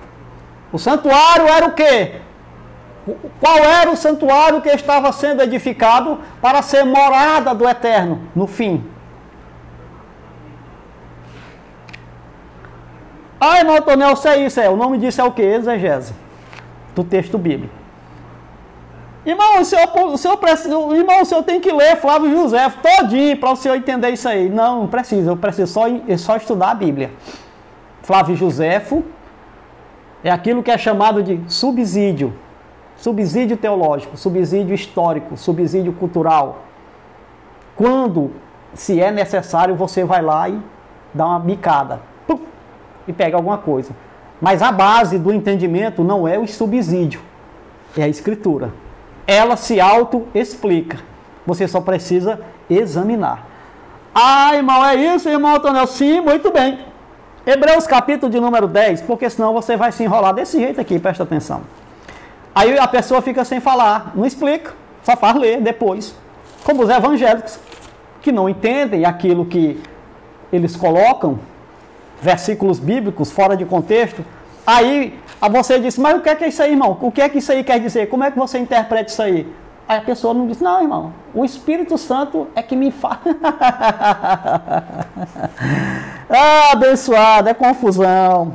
O santuário era o quê? Qual era o santuário que estava sendo edificado para ser morada do Eterno no fim? Irmão Tonel, isso é isso, o nome disso é o quê? Exegese do texto bíblico. Irmão, o senhor tem que ler Flávio José todinho para o senhor entender isso aí. Não precisa, eu preciso só estudar a Bíblia. Flávio Joséfo é aquilo que é chamado de subsídio. Subsídio teológico, subsídio histórico, subsídio cultural. Quando, se é necessário, você vai lá e dá uma bicada e pega alguma coisa. Mas a base do entendimento não é o subsídio, é a Escritura. Ela se auto-explica. Você só precisa examinar. Irmão, é isso, irmão Antônio? Sim, muito bem. Hebreus capítulo de número 10, porque senão você vai se enrolar desse jeito aqui, presta atenção. Aí a pessoa fica sem falar, não explica, só faz ler depois. Como os evangélicos, que não entendem aquilo que eles colocam, versículos bíblicos fora de contexto. Aí você diz, mas o que é isso aí, irmão? O que é que isso aí quer dizer? Como é que você interpreta isso aí? Aí a pessoa não diz, não, irmão, o Espírito Santo é que me fala. Abençoado, é confusão.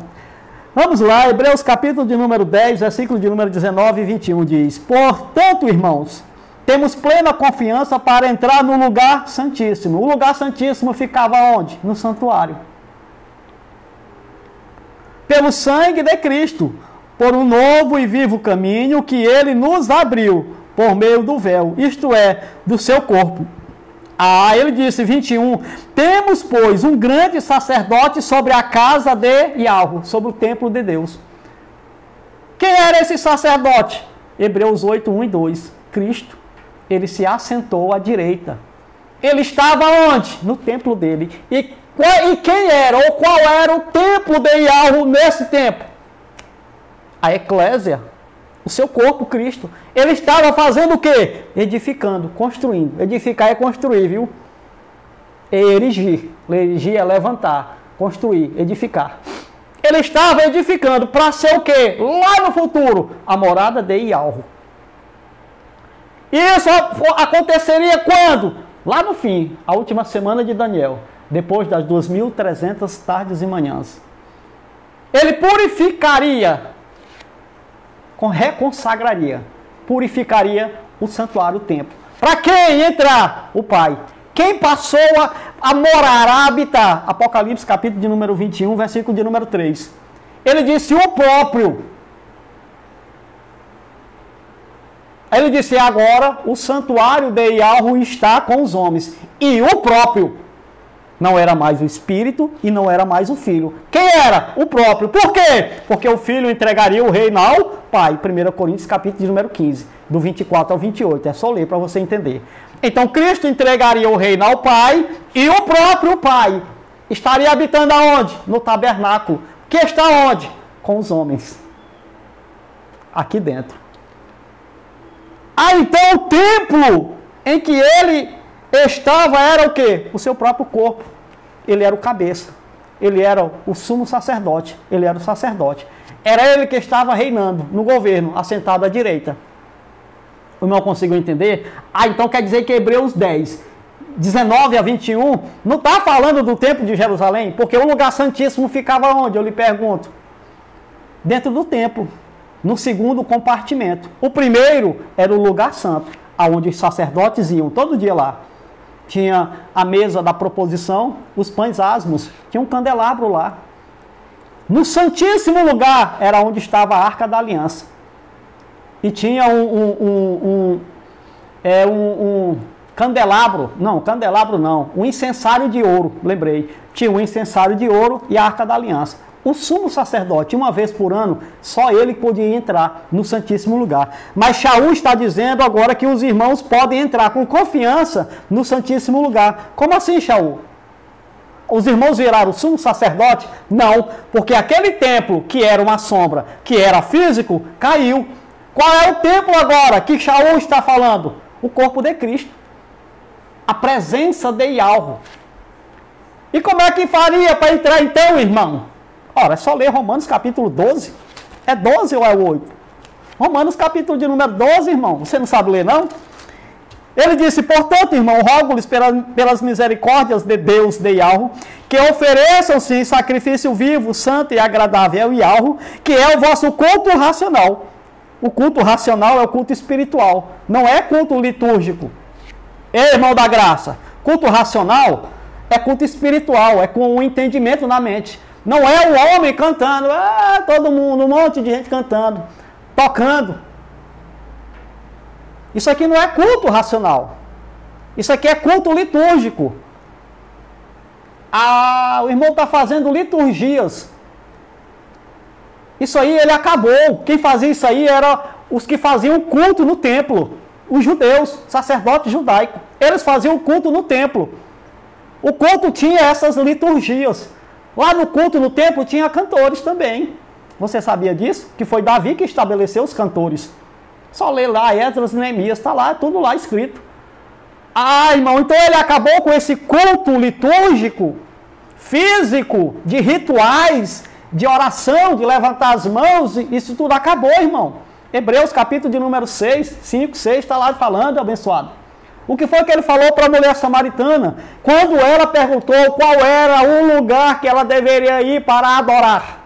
Vamos lá, Hebreus capítulo de número 10, versículo de número 19 e 21 diz: portanto, irmãos, temos plena confiança para entrar no lugar santíssimo. O lugar santíssimo ficava onde? No santuário. Pelo sangue de Cristo, por um novo e vivo caminho que ele nos abriu por meio do véu, isto é, do seu corpo. Ele disse, 21, temos, pois, um grande sacerdote sobre a casa de Yahweh, sobre o templo de Deus. Quem era esse sacerdote? Hebreus 8, 1 e 2. Cristo. Ele se assentou à direita. Ele estava onde? No templo dele. E quem era, ou qual era o templo de Yahweh nesse tempo? A eclésia, o seu corpo, Cristo. Ele estava fazendo o quê? Edificando, construindo. Edificar é construir, viu? É erigir. Erigir é levantar, construir, edificar. Ele estava edificando para ser o quê? Lá no futuro, a morada de Yahweh. Isso aconteceria quando? Lá no fim, a última semana de Daniel, depois das 2.300 tardes e manhãs. Ele purificaria, reconsagraria, purificaria o santuário, o templo. Para quem entrar? O Pai. Quem passou a morar, a habitar? Apocalipse capítulo de número 21, versículo de número 3. Ele disse o próprio. Ele disse, agora o santuário de Yahweh está com os homens. E o próprio. Não era mais o Espírito e não era mais o Filho. Quem era? O próprio. Por quê? Porque o Filho entregaria o reino ao Pai. 1 Coríntios capítulo de número 15, do 24 ao 28. É só ler para você entender. Então Cristo entregaria o reino ao Pai e o próprio Pai estaria habitando aonde? No tabernáculo. Que está onde? Com os homens. Aqui dentro. Então o templo em que ele estava era o quê? O seu próprio corpo. Ele era o cabeça. Ele era o sumo sacerdote. Ele era o sacerdote. Era ele que estava reinando no governo, assentado à direita. O irmão conseguiu entender? Então quer dizer que Hebreus 10, 19 a 21, não está falando do templo de Jerusalém, porque o lugar santíssimo ficava onde? Eu lhe pergunto. Dentro do templo, no segundo compartimento. O primeiro era o lugar santo, aonde os sacerdotes iam todo dia lá. Tinha a mesa da proposição, os pães asmos, tinha um candelabro lá. No santíssimo lugar era onde estava a Arca da Aliança. E tinha um candelabro, um incensário de ouro, lembrei. Tinha um incensário de ouro e a Arca da Aliança. O sumo sacerdote, uma vez por ano, só ele podia entrar no Santíssimo Lugar. Mas Shaul está dizendo agora que os irmãos podem entrar com confiança no Santíssimo Lugar. Como assim, Shaul? Os irmãos viraram o sumo sacerdote? Não, porque aquele templo que era uma sombra, que era físico, caiu. Qual é o templo agora que Shaul está falando? O corpo de Cristo. A presença de Yahweh. E como é que faria para entrar então, irmão? Ora, é só ler Romanos capítulo 12. É 12 ou é 8? Romanos capítulo de número 12, irmão. Você não sabe ler, não? Ele disse, portanto, irmão, rogo-lhes pelas misericórdias de Deus de Yahweh, que ofereçam-se em sacrifício vivo, santo e agradável a Yahweh, que é o vosso culto racional. O culto racional é o culto espiritual, não é culto litúrgico. Ei, irmão da graça, culto racional é culto espiritual, é com o entendimento na mente. Não é o homem cantando, todo mundo, um monte de gente cantando, tocando. Isso aqui não é culto racional. Isso aqui é culto litúrgico. O irmão está fazendo liturgias. Isso aí ele acabou. Quem fazia isso aí eram os que faziam culto no templo. Os judeus, sacerdotes judaicos. Eles faziam culto no templo. O culto tinha essas liturgias. Lá no culto no templo tinha cantores também. Você sabia disso? Que foi Davi que estabeleceu os cantores. Só ler lá, Esdras e Neemias, está lá, tudo lá escrito. Irmão, então ele acabou com esse culto litúrgico, físico, de rituais, de oração, de levantar as mãos, isso tudo acabou, irmão. Hebreus capítulo de número 6, 5, 6, está lá falando, abençoado. O que foi que ele falou para a mulher samaritana? Quando ela perguntou qual era o lugar que ela deveria ir para adorar.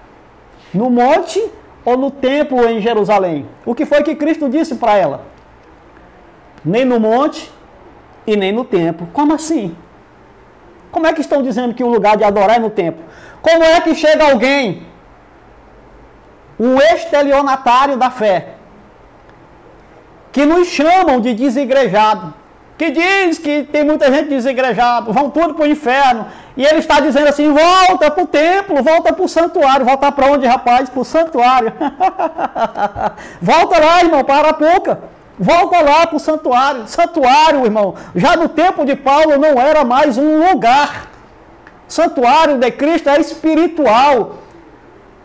No monte ou no templo em Jerusalém? O que foi que Cristo disse para ela? Nem no monte e nem no templo. Como assim? Como é que estão dizendo que o lugar de adorar é no templo? Como é que chega alguém, um estelionatário da fé, que nos chamam de desigrejados, que diz que tem muita gente desigrejada, vão tudo para o inferno, e ele está dizendo assim, volta para o templo, volta para o santuário. Voltar para onde, rapaz? Para o santuário. Volta lá, irmão, para Arapuca. Volta lá para o santuário. Santuário, irmão, já no tempo de Paulo não era mais um lugar. Santuário de Cristo é espiritual.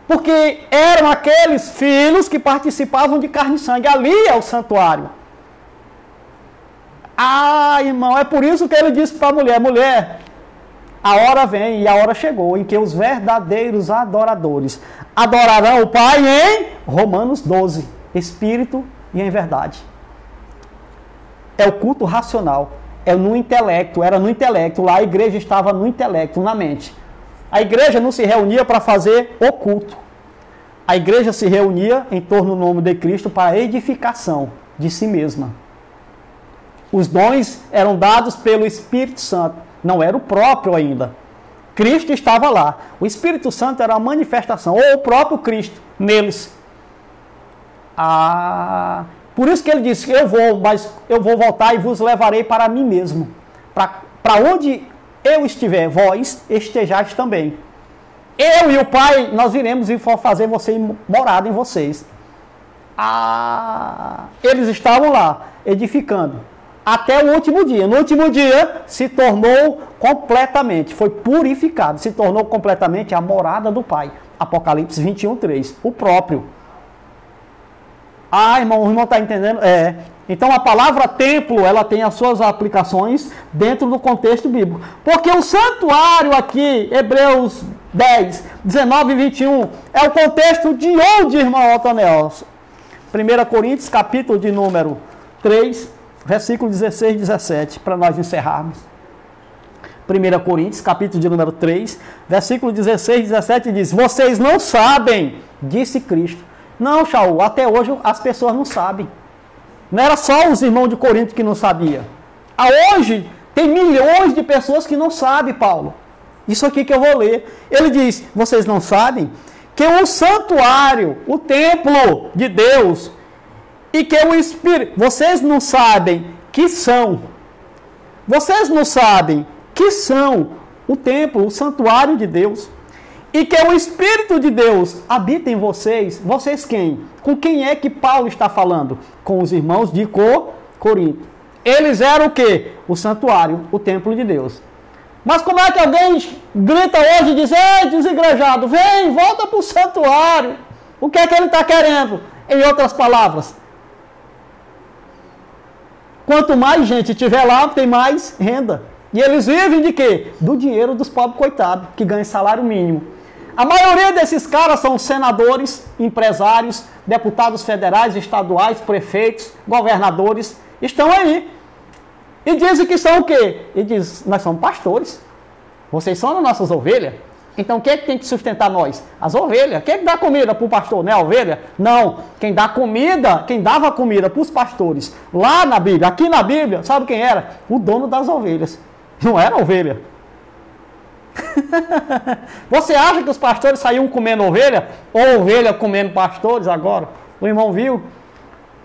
Porque eram aqueles filhos que participavam de carne e sangue. Ali é o santuário. Irmão, é por isso que ele disse para a mulher, mulher, a hora vem e a hora chegou em que os verdadeiros adoradores adorarão o Pai em Romanos 12, espírito e em verdade. É o culto racional, é no intelecto, era no intelecto, lá a igreja estava no intelecto, na mente. A igreja não se reunia para fazer o culto. A igreja se reunia em torno do nome de Cristo para a edificação de si mesma. Os dons eram dados pelo Espírito Santo. Não era o próprio ainda. Cristo estava lá. O Espírito Santo era a manifestação, ou o próprio Cristo, neles. Por isso que ele disse, mas eu vou voltar e vos levarei para mim mesmo. Para onde eu estiver, vós estejais também. Eu e o Pai, nós iremos e fazer você morada em vocês. Eles estavam lá, edificando. Até o último dia. No último dia, se tornou completamente, foi purificado, se tornou completamente a morada do Pai. Apocalipse 21, 3. O próprio. Irmão, o irmão está entendendo? Então, a palavra templo, ela tem as suas aplicações dentro do contexto bíblico. Porque o santuário aqui, Hebreus 10, 19 e 21, é o contexto de onde, irmão Otonel? 1 Coríntios, capítulo de número 3, versículo 16 e 17, para nós encerrarmos. 1 Coríntios, capítulo de número 3, versículo 16 e 17 diz, vocês não sabem, disse Cristo. Não, Shaul, até hoje as pessoas não sabem. Não era só os irmãos de Corinto que não sabiam. Hoje tem milhões de pessoas que não sabem, Paulo. Isso aqui que eu vou ler. Ele diz, vocês não sabem que o santuário, o templo de Deus, e que o Espírito, vocês não sabem que são, vocês não sabem que são o templo, o santuário de Deus, e que o Espírito de Deus habita em vocês. Vocês quem? Com quem é que Paulo está falando? Com os irmãos de Corinto. Eles eram o quê? O santuário, o templo de Deus. Mas como é que alguém grita hoje e diz, ei, desigrejado, vem, volta para o santuário. O que é que ele está querendo? Em outras palavras, quanto mais gente tiver lá, tem mais renda. E eles vivem de quê? Do dinheiro dos pobres coitados, que ganham salário mínimo. A maioria desses caras são senadores, empresários, deputados federais, estaduais, prefeitos, governadores, estão aí. E dizem que são o quê? E dizem, nós somos pastores. Vocês são as nossas ovelhas. Então quem é que tem que sustentar nós? As ovelhas. Quem é que dá comida para o pastor? Não é a ovelha? Não. Quem dá comida, quem dava comida para os pastores, lá na Bíblia, aqui na Bíblia, sabe quem era? O dono das ovelhas. Não era a ovelha. Você acha que os pastores saíam comendo ovelha? Ou ovelha comendo pastores agora? O irmão viu?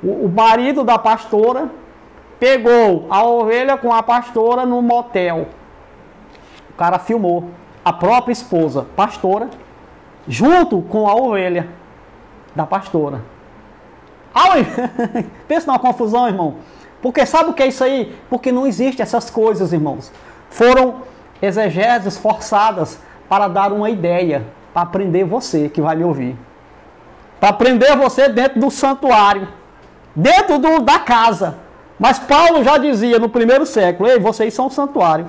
O marido da pastora pegou a ovelha com a pastora no motel. O cara filmou. A própria esposa, pastora, junto com a ovelha da pastora. Pensa numa confusão, irmão. Porque sabe o que é isso aí? Porque não existe essas coisas, irmãos. Foram exegeses forçadas para dar uma ideia, para prender você que vai me ouvir. Para prender você dentro do santuário, dentro da casa. Mas Paulo já dizia no primeiro século, ei, vocês são o santuário.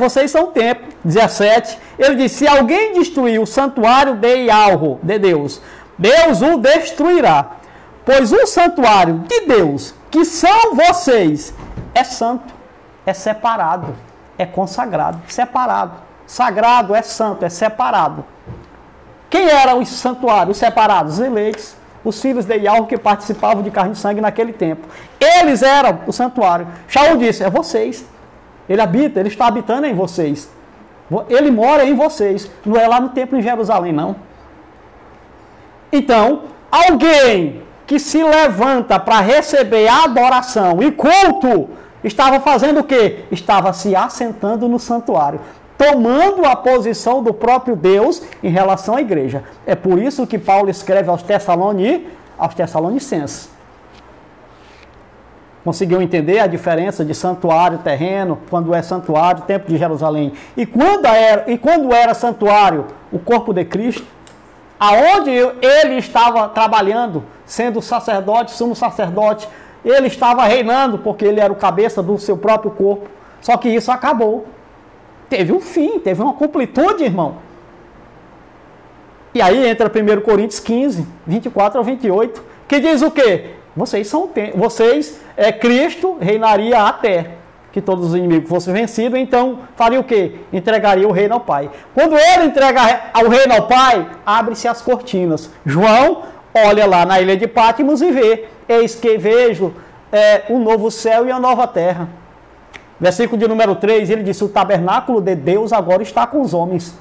Vocês são o templo. 17, ele disse, se alguém destruir o santuário de Yahweh, de Deus, Deus o destruirá. Pois o santuário de Deus, que são vocês, é santo, é separado, é consagrado, separado. Sagrado é santo, é separado. Quem eram os santuários, os separados? Os eleitos, os filhos de Yahweh que participavam de carne e sangue naquele tempo. Eles eram o santuário. Shaul disse, é vocês. Ele habita, ele está habitando em vocês. Ele mora em vocês. Não é lá no templo em Jerusalém, não. Então, alguém que se levanta para receber adoração e culto, estava fazendo o quê? Estava se assentando no santuário, tomando a posição do próprio Deus em relação à igreja. É por isso que Paulo escreve aos Tessalonicenses. Conseguiu entender a diferença de santuário terreno, quando é santuário, templo de Jerusalém, e quando era santuário, o corpo de Cristo, aonde ele estava trabalhando, sendo sacerdote, sumo sacerdote, ele estava reinando, porque ele era o cabeça do seu próprio corpo, só que isso acabou. Teve um fim, teve uma completude, irmão. E aí entra 1 Coríntios 15, 24 ao 28, que diz o quê? Cristo reinaria até que todos os inimigos fossem vencidos, então faria o quê? Entregaria o reino ao Pai. Quando ele entrega o reino ao Pai, abre-se as cortinas. João olha lá na ilha de Patmos e vê, eis que vejo um novo céu e a nova terra. Versículo de número 3, ele disse, o tabernáculo de Deus agora está com os homens,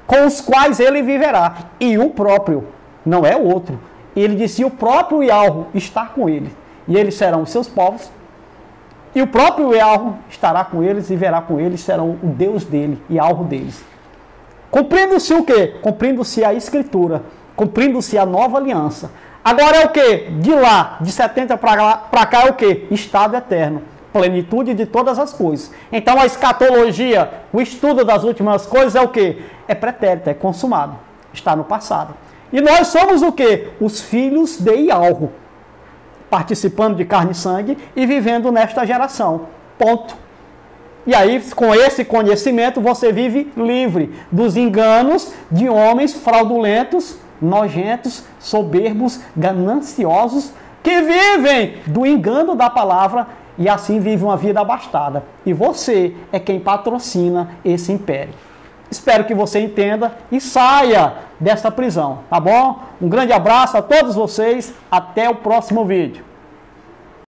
com os quais ele viverá, e o próprio, não é o outro. E ele disse, e o próprio Yahweh está com ele, e eles serão os seus povos, e o próprio Yahweh estará com eles e verá com eles, serão o Deus dele e Yahweh deles. Cumprindo-se o quê? Cumprindo-se a Escritura, cumprindo-se a nova aliança. Agora é o quê? De lá, de 70 para cá é o quê? Estado eterno, plenitude de todas as coisas. Então a escatologia, o estudo das últimas coisas é o quê? É pretérito, é consumado, está no passado. E nós somos o quê? Os filhos de Yahweh, participando de carne e sangue e vivendo nesta geração. Ponto. E aí, com esse conhecimento, você vive livre dos enganos de homens fraudulentos, nojentos, soberbos, gananciosos, que vivem do engano da palavra e assim vivem uma vida abastada. E você é quem patrocina esse império. Espero que você entenda e saia dessa prisão, tá bom? Um grande abraço a todos vocês, até o próximo vídeo.